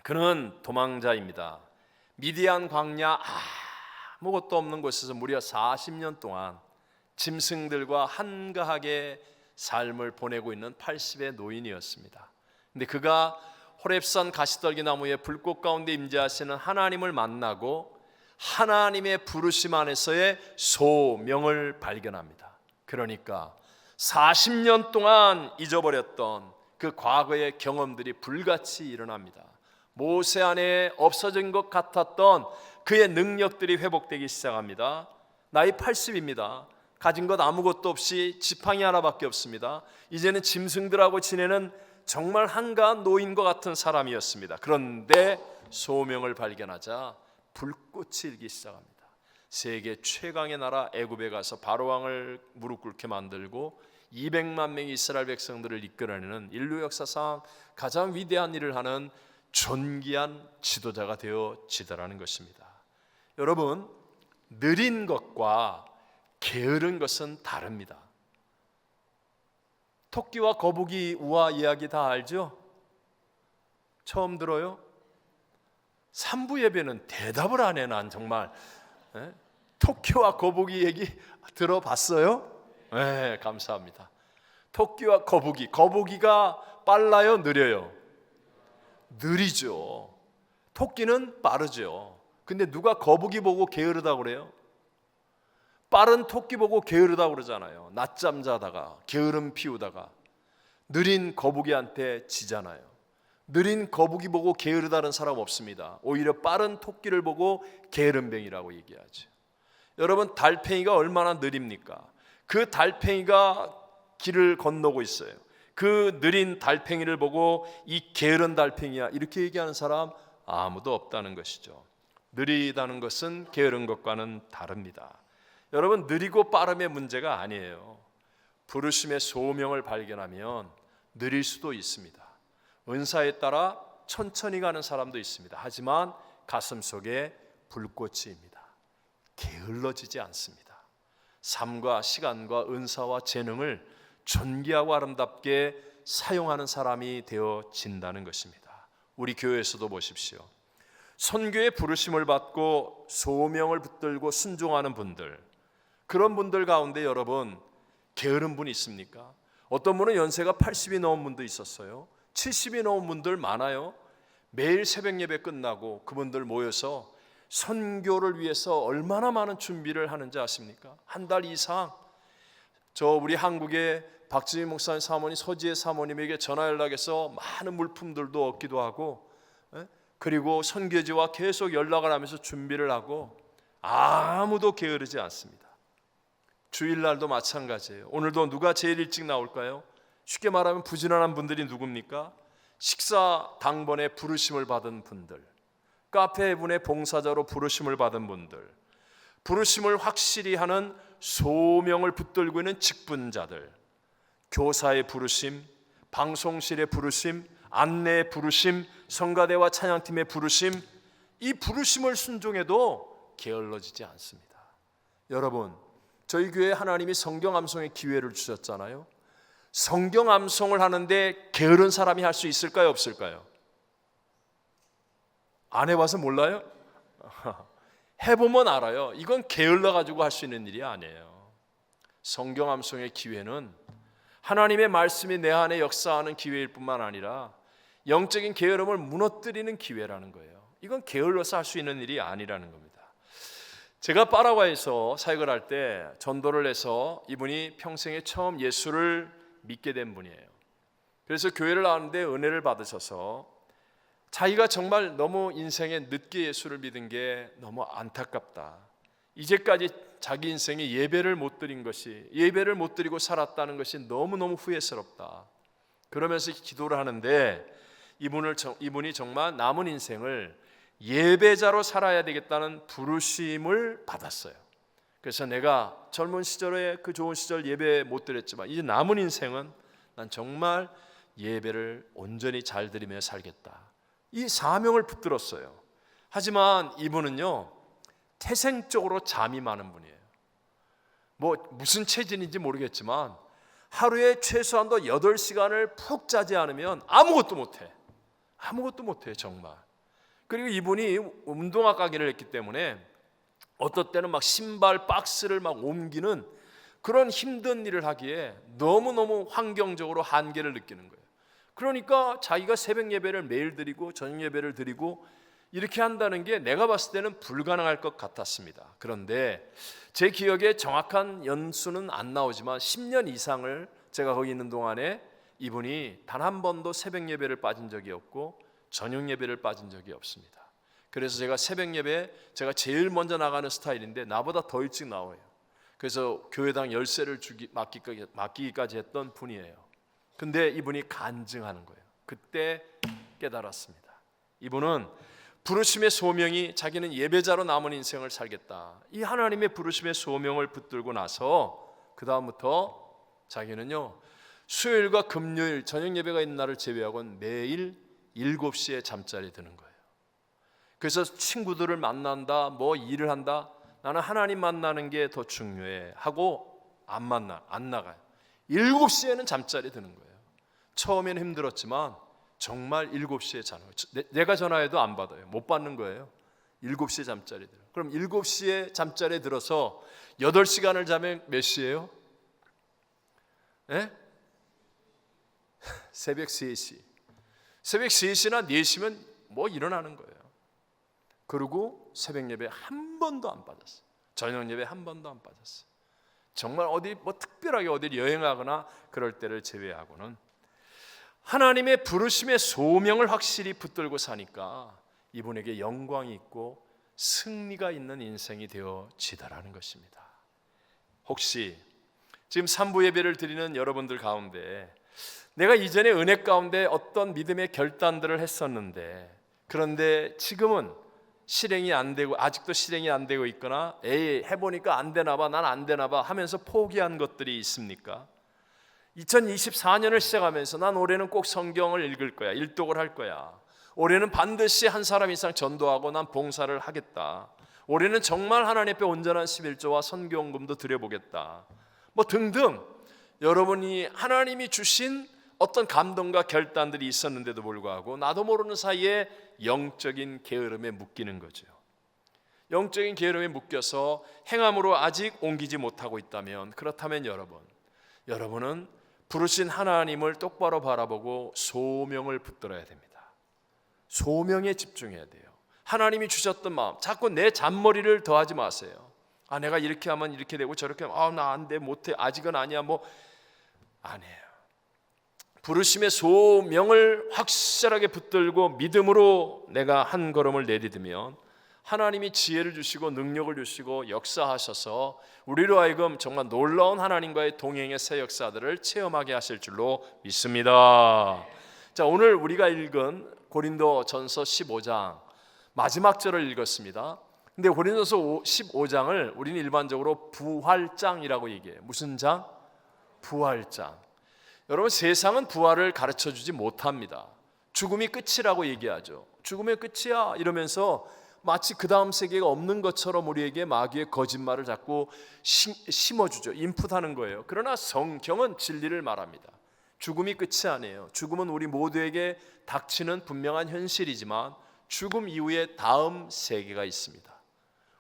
그는 도망자입니다. 미디안 광야 아무것도 없는 곳에서 무려 40년 동안 짐승들과 한가하게 삶을 보내고 있는 80의 노인이었습니다. 근데 그가 호렙산 가시떨기 나무의 불꽃 가운데 임재하시는 하나님을 만나고 하나님의 부르심 안에서의 소명을 발견합니다. 그러니까 40년 동안 잊어버렸던 그 과거의 경험들이 불같이 일어납니다. 모세 안에 없어진 것 같았던 그의 능력들이 회복되기 시작합니다. 나이 80입니다. 가진 것 아무것도 없이 지팡이 하나밖에 없습니다. 이제는 짐승들하고 지내는 정말 한가한 노인과 같은 사람이었습니다. 그런데 소명을 발견하자 불꽃이 일기 시작합니다. 세계 최강의 나라 애굽에 가서 바로왕을 무릎 꿇게 만들고 200만 명의 이스라엘 백성들을 이끌어내는 인류 역사상 가장 위대한 일을 하는 존귀한 지도자가 되어지더라는 것입니다. 여러분, 느린 것과 게으른 것은 다릅니다. 토끼와 거북이 우화 이야기 다 알죠? 처음 들어요? 3부 예배는 대답을 안 해. 난 정말 토끼와 거북이 얘기 들어봤어요? 네, 감사합니다. 토끼와 거북이가 빨라요? 느려요? 느리죠. 토끼는 빠르죠. 근데 누가 거북이 보고 게으르다고 그래요? 빠른 토끼 보고 게으르다고 그러잖아요. 낮잠 자다가 게으름 피우다가 느린 거북이한테 지잖아요. 느린 거북이 보고 게으르다는 사람 없습니다. 오히려 빠른 토끼를 보고 게으름뱅이라고 얘기하죠. 여러분, 달팽이가 얼마나 느립니까? 그 달팽이가 길을 건너고 있어요. 그 느린 달팽이를 보고 이 게으른 달팽이야 이렇게 얘기하는 사람 아무도 없다는 것이죠. 느리다는 것은 게으른 것과는 다릅니다. 여러분, 느리고 빠름의 문제가 아니에요. 부르심의 소명을 발견하면 느릴 수도 있습니다. 은사에 따라 천천히 가는 사람도 있습니다. 하지만 가슴속에 불꽃이입니다. 게을러지지 않습니다. 삶과 시간과 은사와 재능을 존귀하고 아름답게 사용하는 사람이 되어진다는 것입니다. 우리 교회에서도 보십시오. 선교의 부르심을 받고 소명을 붙들고 순종하는 분들, 그런 분들 가운데 여러분 게으른 분이 있습니까? 어떤 분은 연세가 80이 넘은 분도 있었어요. 70이 넘은 분들 많아요. 매일 새벽 예배 끝나고 그분들 모여서 선교를 위해서 얼마나 많은 준비를 하는지 아십니까? 한 달 이상. 우리 한국의 박지민 목사님 사모님, 서지혜 사모님에게 전화 연락해서 많은 물품들도 얻기도 하고, 그리고 선교지와 계속 연락을 하면서 준비를 하고, 아무도 게으르지 않습니다. 주일날도 마찬가지예요. 오늘도 누가 제일 일찍 나올까요? 쉽게 말하면 부지런한 분들이 누굽니까? 식사 당번에 부르심을 받은 분들, 카페 분의 봉사자로 부르심을 받은 분들, 부르심을 확실히 하는 소명을 붙들고 있는 직분자들, 교사의 부르심, 방송실의 부르심, 안내의 부르심, 성가대와 찬양팀의 부르심, 이 부르심을 순종해도 게을러지지 않습니다. 여러분, 저희 교회에 하나님이 성경 암송의 기회를 주셨잖아요. 성경 암송을 하는데 게으른 사람이 할 수 있을까요, 없을까요? 안 해봐서 몰라요? 해보면 알아요. 이건 게을러가지고 할 수 있는 일이 아니에요. 성경 암송의 기회는 하나님의 말씀이 내 안에 역사하는 기회일 뿐만 아니라 영적인 게으름을 무너뜨리는 기회라는 거예요. 이건 게을러서 할 수 있는 일이 아니라는 겁니다. 제가 파라과이에서 사역을 할 때 전도를 해서 이분이 평생에 처음 예수를 믿게 된 분이에요. 그래서 교회를 나왔는데 은혜를 받으셔서 자기가 정말 너무 인생에 늦게 예수를 믿은 게 너무 안타깝다. 이제까지 자기 인생에 예배를 못 드린 것이, 예배를 못 드리고 살았다는 것이 너무너무 후회스럽다. 그러면서 기도를 하는데 이분이 정말 남은 인생을 예배자로 살아야 되겠다는 부르심을 받았어요. 그래서 내가 젊은 시절에 그 좋은 시절 예배 못 드렸지만 이제 남은 인생은 난 정말 예배를 온전히 잘 드리며 살겠다. 이 사명을 붙들었어요. 하지만 이분은요, 태생적으로 잠이 많은 분이에요. 무슨 체질인지 모르겠지만 하루에 최소한도 8시간을 푹 자지 않으면 아무것도 못해. 아무것도 못해 정말. 그리고 이분이 운동화 가게를 했기 때문에 어떨 때는 막 신발 박스를 막 옮기는 그런 힘든 일을 하기에 너무너무 환경적으로 한계를 느끼는 거예요. 그러니까 자기가 새벽 예배를 매일 드리고 저녁 예배를 드리고 이렇게 한다는 게 내가 봤을 때는 불가능할 것 같았습니다. 그런데 제 기억에 정확한 연수는 안 나오지만 10년 이상을 제가 거기 있는 동안에 이분이 단 한 번도 새벽 예배를 빠진 적이 없고 저녁 예배를 빠진 적이 없습니다. 그래서 제가 새벽 예배 제가 제일 먼저 나가는 스타일인데 나보다 더 일찍 나와요. 그래서 교회당 열쇠를 맡기기까지 했던 분이에요. 근데 이분이 간증하는 거예요. 그때 깨달았습니다. 이분은 부르심의 소명이 자기는 예배자로 남은 인생을 살겠다. 이 하나님의 부르심의 소명을 붙들고 나서 그 다음부터 자기는요, 수요일과 금요일 저녁 예배가 있는 날을 제외하고는 매일 7시에 잠자리 드는 거예요. 그래서 친구들을 만난다, 일을 한다, 나는 하나님 만나는 게 더 중요해 하고 안 나가요. 7시에는 잠자리 드는 거예요. 처음에는 힘들었지만 정말 7시에 자는 거예요. 내가 전화해도 안 받아요. 못 받는 거예요. 7시에 잠자리 들어요. 그럼 7시에 잠자리에 들어서 8시간을 자면 몇 시예요? 네? 새벽 3시. 새벽 3시나 4시면 일어나는 거예요. 그리고 새벽 예배 한 번도 안 빠졌어요. 저녁 예배 한 번도 안 빠졌어요. 정말 특별하게 어디 여행하거나 그럴 때를 제외하고는 하나님의 부르심의 소명을 확실히 붙들고 사니까 이분에게 영광이 있고 승리가 있는 인생이 되어지더라는 것입니다. 혹시 지금 3부 예배를 드리는 여러분들 가운데 내가 이전에 은혜 가운데 어떤 믿음의 결단들을 했었는데 그런데 지금은 실행이 안 되고 아직도 실행이 안 되고 있거나 해보니까 안 되나 봐, 난 안 되나 봐 하면서 포기한 것들이 있습니까? 2024년을 시작하면서 난 올해는 꼭 성경을 읽을 거야, 일독을 할 거야, 올해는 반드시 한 사람 이상 전도하고 난 봉사를 하겠다, 올해는 정말 하나님 앞에 온전한 11조와 선교헌금도 드려보겠다, 등등 여러분이 하나님이 주신 어떤 감동과 결단들이 있었는데도 불구하고 나도 모르는 사이에 영적인 게으름에 묶이는 거죠. 영적인 게으름에 묶여서 행함으로 아직 옮기지 못하고 있다면, 그렇다면 여러분은 부르신 하나님을 똑바로 바라보고 소명을 붙들어야 됩니다. 소명에 집중해야 돼요. 하나님이 주셨던 마음, 자꾸 내 잔머리를 더하지 마세요. 내가 이렇게 하면 이렇게 되고 저렇게 하면 나 안 돼, 못해, 아직은 아니야, 아니에요. 부르심의 소명을 확실하게 붙들고 믿음으로 내가 한 걸음을 내디디면 하나님이 지혜를 주시고 능력을 주시고 역사하셔서 우리로 하여금 정말 놀라운 하나님과의 동행의 새 역사들을 체험하게 하실 줄로 믿습니다. 자, 오늘 우리가 읽은 고린도전서 15장 마지막 절을 읽었습니다. 근데 고린도전서 15장을 우리는 일반적으로 부활장이라고 얘기해요. 무슨 장? 부활장. 여러분, 세상은 부활을 가르쳐주지 못합니다. 죽음이 끝이라고 얘기하죠. 죽음의 끝이야 이러면서 마치 그 다음 세계가 없는 것처럼 우리에게 마귀의 거짓말을 자꾸 심어주죠. 인풋하는 거예요. 그러나 성경은 진리를 말합니다. 죽음이 끝이 아니에요. 죽음은 우리 모두에게 닥치는 분명한 현실이지만 죽음 이후에 다음 세계가 있습니다.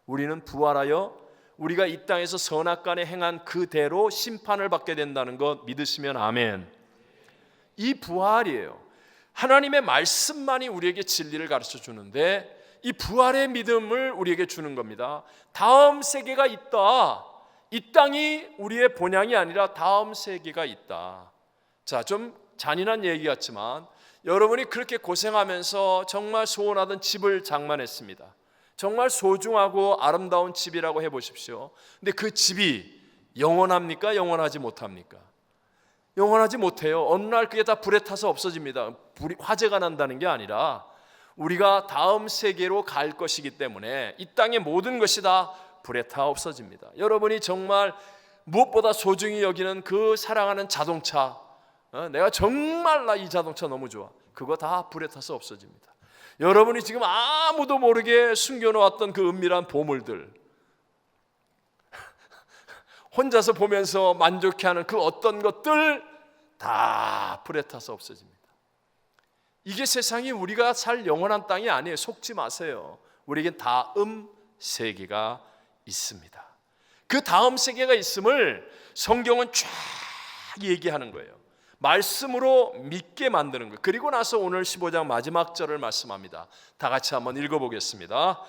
우리는 부활하여 우리가 이 땅에서 선악간에 행한 그대로 심판을 받게 된다는 것 믿으시면 아멘. 이 부활이에요. 하나님의 말씀만이 우리에게 진리를 가르쳐 주는데 이 부활의 믿음을 우리에게 주는 겁니다. 다음 세계가 있다. 이 땅이 우리의 본향이 아니라 다음 세계가 있다. 자, 좀 잔인한 얘기 같지만 여러분이 그렇게 고생하면서 정말 소원하던 집을 장만했습니다. 정말 소중하고 아름다운 집이라고 해보십시오. 근데 그 집이 영원합니까? 영원하지 못합니까? 영원하지 못해요. 어느 날 그게 다 불에 타서 없어집니다. 화재가 난다는 게 아니라 우리가 다음 세계로 갈 것이기 때문에 이 땅의 모든 것이 다 불에 타 없어집니다. 여러분이 정말 무엇보다 소중히 여기는 그 사랑하는 자동차, 내가 정말 나 이 자동차 너무 좋아, 그거 다 불에 타서 없어집니다. 여러분이 지금 아무도 모르게 숨겨놓았던 그 은밀한 보물들, 혼자서 보면서 만족해하는 그 어떤 것들 다 불에 타서 없어집니다. 이게 세상이 우리가 살 영원한 땅이 아니에요. 속지 마세요. 우리에겐 다음 세계가 있습니다. 그 다음 세계가 있음을 성경은 쫙 얘기하는 거예요. 말씀으로 믿게 만드는 거예요. 그리고 나서 오늘 15장 마지막 절을 말씀합니다. 다 같이 한번 읽어보겠습니다.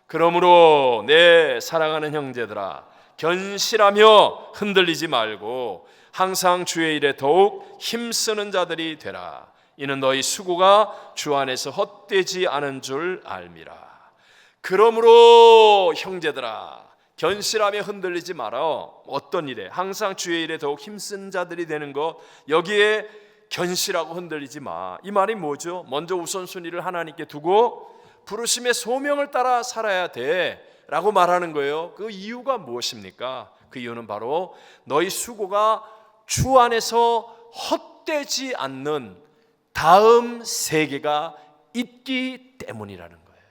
그러므로 내 사랑하는 형제들아, 견실하며 흔들리지 말고 항상 주의 일에 더욱 힘쓰는 자들이 되라. 이는 너희 수고가 주 안에서 헛되지 않은 줄 알미라. 그러므로 형제들아, 견실하며 흔들리지 마라. 어떤 일에? 항상 주의 일에 더욱 힘쓴 자들이 되는 것. 여기에 견실하고 흔들리지 마. 이 말이 뭐죠? 먼저 우선순위를 하나님께 두고 부르심의 소명을 따라 살아야 돼 라고 말하는 거예요. 그 이유가 무엇입니까? 그 이유는 바로 너희 수고가 주 안에서 헛되지 않는 다음 세계가 있기 때문이라는 거예요.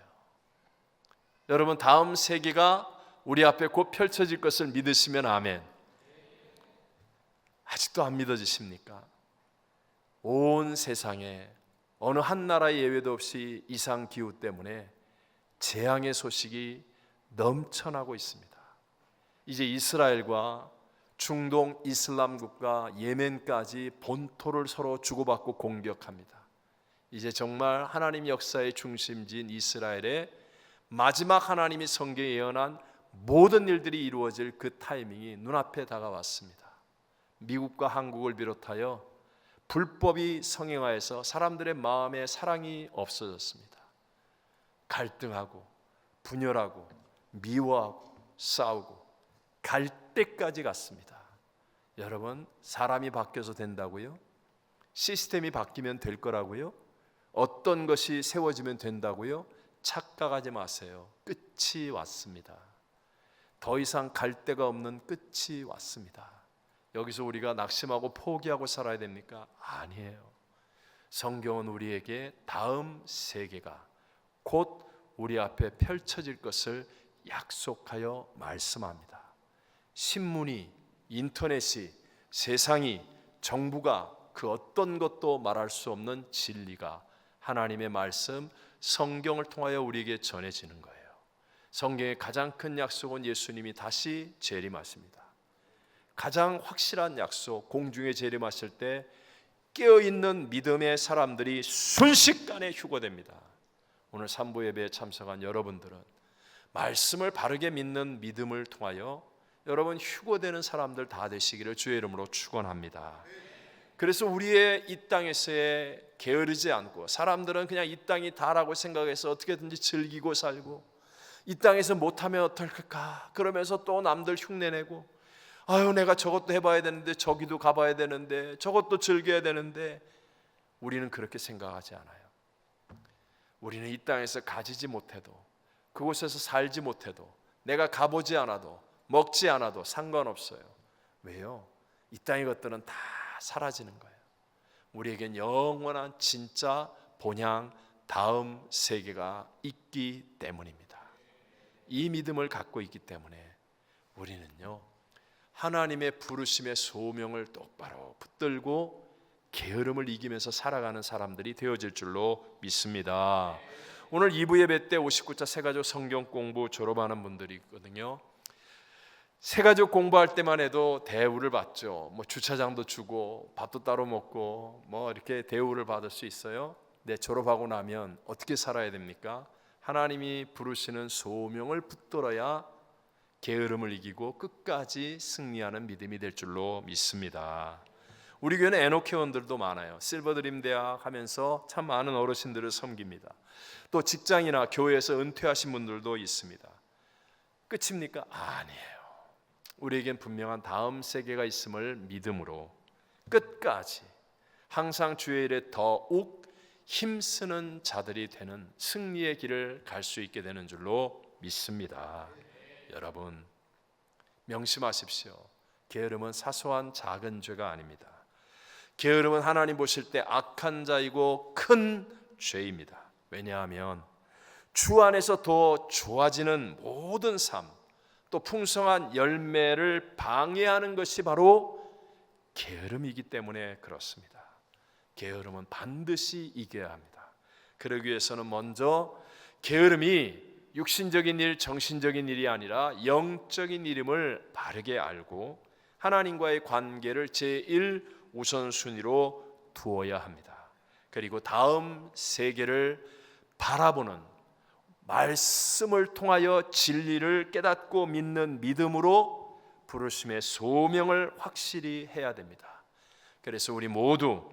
여러분, 다음 세계가 우리 앞에 곧 펼쳐질 것을 믿으시면 아멘. 아직도 안 믿어지십니까? 온 세상에 어느 한 나라의 예외도 없이 이상기후 때문에 재앙의 소식이 넘쳐나고 있습니다. 이제 이스라엘과 중동 이슬람 국가 예멘까지 본토를 서로 주고받고 공격합니다. 이제 정말 하나님 역사의 중심지인 이스라엘의 마지막 하나님이 성경에 예언한 모든 일들이 이루어질 그 타이밍이 눈앞에 다가왔습니다. 미국과 한국을 비롯하여 불법이 성행하여서 사람들의 마음에 사랑이 없어졌습니다. 갈등하고 분열하고 미워하고 싸우고 갈 때까지 갔습니다. 여러분, 사람이 바뀌어서 된다고요? 시스템이 바뀌면 될 거라고요? 어떤 것이 세워지면 된다고요? 착각하지 마세요. 끝이 왔습니다. 더 이상 갈 데가 없는 끝이 왔습니다. 여기서 우리가 낙심하고 포기하고 살아야 됩니까? 아니에요. 성경은 우리에게 다음 세계가 곧 우리 앞에 펼쳐질 것을 약속하여 말씀합니다. 신문이, 인터넷이, 세상이, 정부가 그 어떤 것도 말할 수 없는 진리가 하나님의 말씀 성경을 통하여 우리에게 전해지는 거예요. 성경의 가장 큰 약속은 예수님이 다시 재림하십니다. 가장 확실한 약속, 공중에 재림하실 때 깨어있는 믿음의 사람들이 순식간에 휴거됩니다. 오늘 3부 예배에 참석한 여러분들은 말씀을 바르게 믿는 믿음을 통하여 여러분 휴거되는 사람들 다 되시기를 주의 이름으로 축원합니다. 그래서 우리의 이 땅에서의 게으르지 않고, 사람들은 그냥 이 땅이 다라고 생각해서 어떻게든지 즐기고 살고, 이 땅에서 못하면 어떨까 그러면서 또 남들 흉내내고, 아유 내가 저것도 해봐야 되는데, 저기도 가봐야 되는데, 저것도 즐겨야 되는데, 우리는 그렇게 생각하지 않아요. 우리는 이 땅에서 가지지 못해도, 그곳에서 살지 못해도, 내가 가보지 않아도, 먹지 않아도 상관없어요. 왜요? 이 땅의 것들은 다 사라지는 거예요. 우리에겐 영원한 진짜 본향 다음 세계가 있기 때문입니다. 이 믿음을 갖고 있기 때문에 우리는요, 하나님의 부르심의 소명을 똑바로 붙들고 게으름을 이기면서 살아가는 사람들이 되어질 줄로 믿습니다. 오늘 2부 예배 때 59차 새가족 성경 공부 졸업하는 분들이 있거든요. 새가족 공부할 때만 해도 대우를 받죠. 뭐 주차장도 주고 밥도 따로 먹고 뭐 이렇게 대우를 받을 수 있어요. 근데 졸업하고 나면 어떻게 살아야 됩니까? 하나님이 부르시는 소명을 붙들어야 게으름을 이기고 끝까지 승리하는 믿음이 될 줄로 믿습니다. 우리 교회는 에녹 회원들도 많아요. 실버드림 대학 하면서 참 많은 어르신들을 섬깁니다. 또 직장이나 교회에서 은퇴하신 분들도 있습니다. 끝입니까? 아니에요. 우리에겐 분명한 다음 세계가 있음을 믿음으로 끝까지 항상 주의 일에 더욱 힘쓰는 자들이 되는 승리의 길을 갈 수 있게 되는 줄로 믿습니다. 여러분 명심하십시오. 게으름은 사소한 작은 죄가 아닙니다. 게으름은 하나님 보실 때 악한 자이고 큰 죄입니다. 왜냐하면 주 안에서 더 좋아지는 모든 삶, 또 풍성한 열매를 방해하는 것이 바로 게으름이기 때문에 그렇습니다. 게으름은 반드시 이겨야 합니다. 그러기 위해서는 먼저 게으름이 육신적인 일, 정신적인 일이 아니라 영적인 일임을 바르게 알고 하나님과의 관계를 제1 우선순위로 두어야 합니다. 그리고 다음 세계를 바라보는 말씀을 통하여 진리를 깨닫고 믿는 믿음으로 부르심의 소명을 확실히 해야 됩니다. 그래서 우리 모두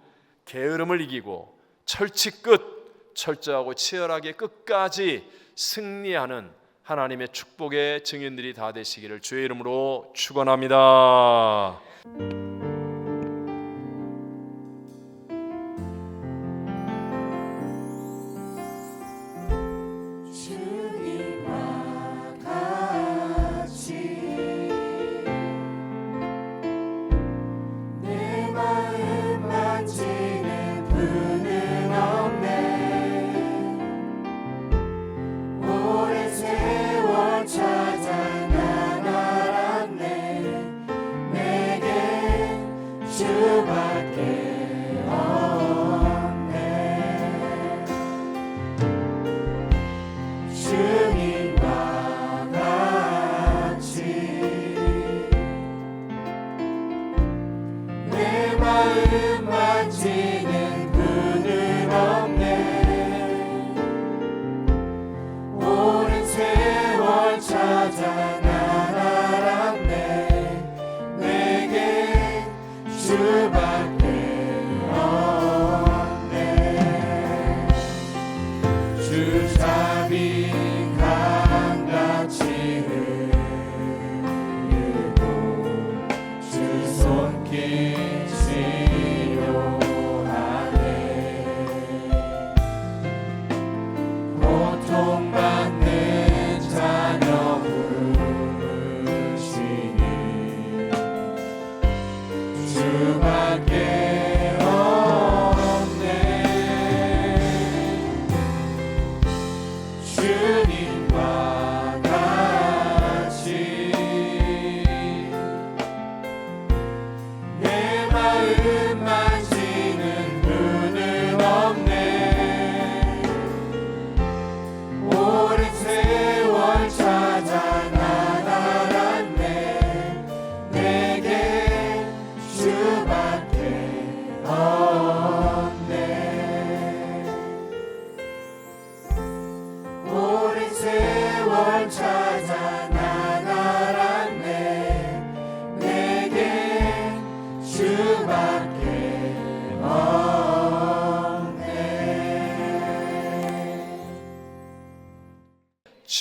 게으름을 이기고 철치 끝 철저하고 치열하게 끝까지 승리하는 하나님의 축복의 증인들이 다 되시기를 주의 이름으로 축원합니다. 찾아 난 알았네. 내게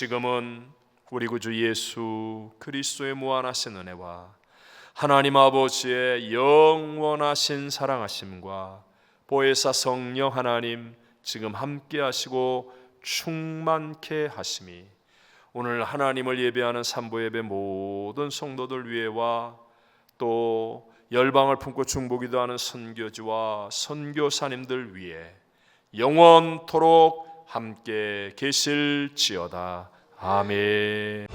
지금은 우리 구주 예수 그리스도의 무한하신 은혜와 하나님 아버지의 영원하신 사랑하심과 보혜사 성령 하나님 지금 함께 하시고 충만케 하심이 오늘 하나님을 예배하는 삼보예배 모든 성도들 위에와 또 열방을 품고 중보기도하는 선교지와 선교사님들 위에 영원토록 함께 계실지어다. 아멘.